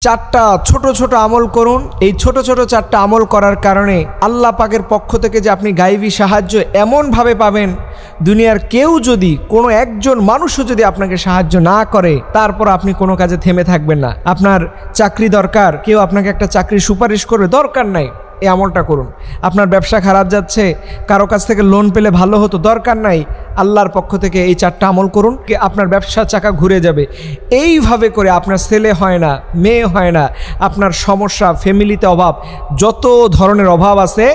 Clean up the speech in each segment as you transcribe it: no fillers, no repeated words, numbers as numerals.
চারটা ছোট ছোট আমল করুন। এই ছোট ছোট চারটা আমল করার কারণে আল্লাহ পাকের পক্ষ থেকে যে আপনি গায়েবী সাহায্য এমনভাবে পাবেন, দুনিয়ার কেউ যদি, কোনো একজন মানুষও যদি আপনাকে সাহায্য না করে, তারপর আপনি কোনো কাজে থেমে থাকবেন না। আপনার চাকরি দরকার, কেউ আপনাকে একটা চাকরি সুপারিশ করবে, দরকার নাই, এই আমলটা করুন। আপনার ব্যবসা খারাপ যাচ্ছে, কারো কাছ থেকে লোন পেলে ভালো হতো, দরকার নাই, আল্লাহর পক্ষ থেকে এই চারটা আমল করুন, কি আপনার ব্যবসার চাকা ঘুরে যাবে। এইভাবে করে আপনার ছেলে হয় না, মেয়ে হয় না, আপনার সমস্যা, ফ্যামিলিতে অভাব, যত ধরনের অভাব আছে,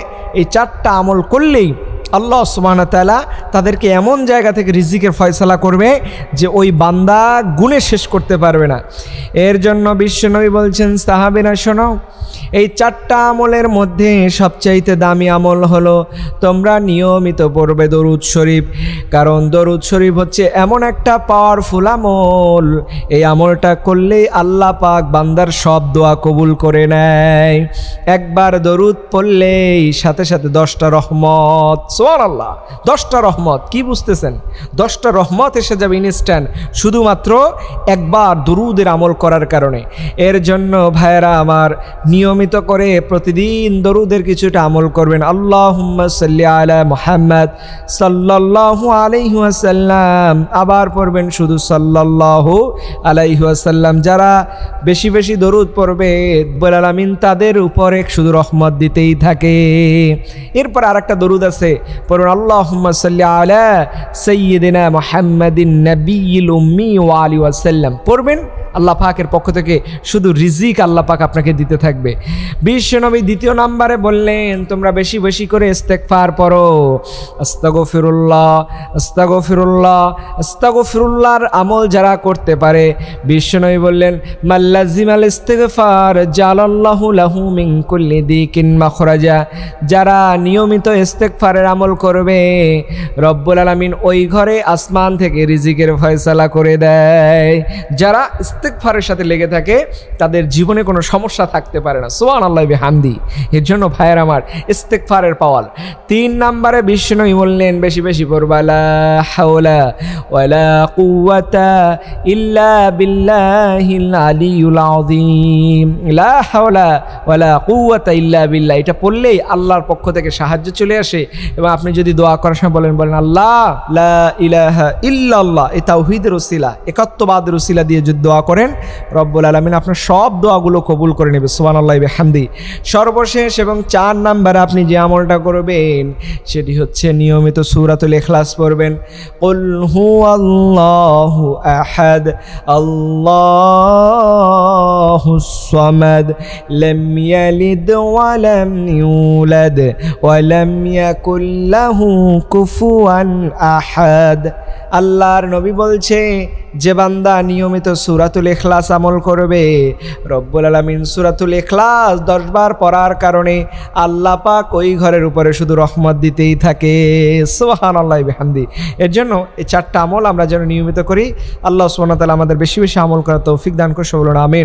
এই চারটা আমল করলেই আল্লাহ সুবহানাহু ওয়া তাআলা তাদেরকে এমন জায়গা থেকে রিজিকের ফয়সালা করবে যে ওই বান্দা গুণে শেষ করতে পারবে না। এর জন্য বিশ্বনবী বলছেন, সাহাবীরা শোনো, এই চারটা আমলের মধ্যে সবচাইতে দামি আমল হলো তোমরা নিয়মিত পড়বে দরুদ শরীফ। কারণ দরুদ শরীফ হচ্ছে এমন একটা পাওয়ারফুল আমল, এই আমলটা করলেই আল্লাহ পাক বান্দার সব দোয়া কবুল করে নেয়। একবার দরুদ পড়লেই সাথে সাথে 10টা রহমত, সুবহানাল্লাহ, 10টা রহমত। কি বুঝতেছেন? 10টা রহমত এসে যাবে ইনস্ট্যান্ট, শুধুমাত্র একবার দরুদের আমল করার কারণে। এর জন্য ভাইয়েরা আমার, নিয়মিত করে প্রতিদিন দরুদের কিছুটা আমল করবেন। আল্লাহুম্মা সাল্লি আলা মুহাম্মদ সাল্লাল্লাহু আলাইহি ওয়াসাল্লাম, আবার পড়বেন শুধু সাল্লাল্লাহু আলাইহি ওয়াসাল্লাম। যারা বেশি বেশি দরুদ পড়বে, রব্বুল আলামিন তাদের উপরে শুধু রহমত দিতেই থাকে। এরপর আরেকটা দরুদ আছে, পড়ুন আল্লাহুম্মা সাল্লি আলা সাইয়্যিদিনা মুহাম্মাদিন নাবিয়্যিল উম্মি ওয়া আলিহি ওয়াসাল্লাম। পড়বেন, আল্লাহ পাকের পক্ষ থেকে শুধু রিজিক আল্লাহ পাক আপনাকে দিতে থাকবে। বিশ্বনবী দ্বিতীয় নম্বরে বললেন, তোমরা বেশি বেশি করে ইস্তেগফার পড়ো। আস্তাগফিরুল্লাহ, আস্তাগফিরুল্লাহ, আস্তাগফিরুল্লাহর আমল যারা করতে পারে, বিশ্বনবী বললেন, মাল্লাজিমাল ইস্তেগফার জালাল্লাহু লাহু মিন কুল্লি দিকিন মাখরাজা। যারা নিয়মিত ইস্তেগফারের আমল করবে, রব্বুল আলামিন ওই ঘরে আসমান থেকে রিজিকের ফয়সালা করে দেয়। যারা ইস্তেগফারের সাথে লেগে থাকে, তাদের জীবনে কোনো সমস্যা থাকতে পারে না। সুবহানাল্লাহি বিহামদি। এর জন্য ভাইয়ের আমার, ইস্তেগফারের পাওয়ার। 3 নম্বরে বিশ্বনবী বললেন, বেশি বেশি পড়বা লা হাওলা ওয়ালা কুওয়াতা ইল্লা বিল্লাহিল আলিয়্যুল আযীম। লা হাওলা ওয়ালা কুওয়াতা ইল্লা বিল্লাহ, এটা পড়লেই আল্লাহর পক্ষ থেকে সাহায্য চলে আসে। এবং আপনি যদি দোয়া করার সময় বলেন আল্লাহ লা ইলাহা ইল্লাল্লাহ, এই তাওহীদের উসিলা, একাত্মবাদের উসিলা দিয়ে যদি দোয়া করেন, রব্বুল আলামিন আপনার সব দোয়াগুলো কবুল করে নেবে। সুবহানাল্লাহি বিহামদি। সর্বশেষ এবং 4 নম্বরে আপনি যে আমলটা করবেন, সেটি হচ্ছে নিয়মিত সূরাতুল ইখলাস পড়বেন। কুল হুয়াল্লাহু আহাদ আল্লাহুস সামাদ লাম ইয়ালিদ ওয়া লাম ইউলাদ ওয়া লাম ইয়াকুল লাহু কুফুয়ান আহাদ। আল্লাহর নবী বলছে, যে বান্দা নিয়মিত সূরাতুল ইখলাস আমল করবে, রব্বুল আলামিন সূরাতুল ইখলাস 10 বার পড়ার কারণে আল্লাহ পাক ওই ঘরের উপরে শুধু রহমত দিতেই থাকে। সুবহানাল্লাহি বিহামদি। এর জন্য এই 4টা আমল আমরা যেন নিয়মিত করি। আল্লাহ সুবহানাহু ওয়া তাআলা আমাদের বেশি বেশি আমল করার তৌফিক দান করুন। আমিন।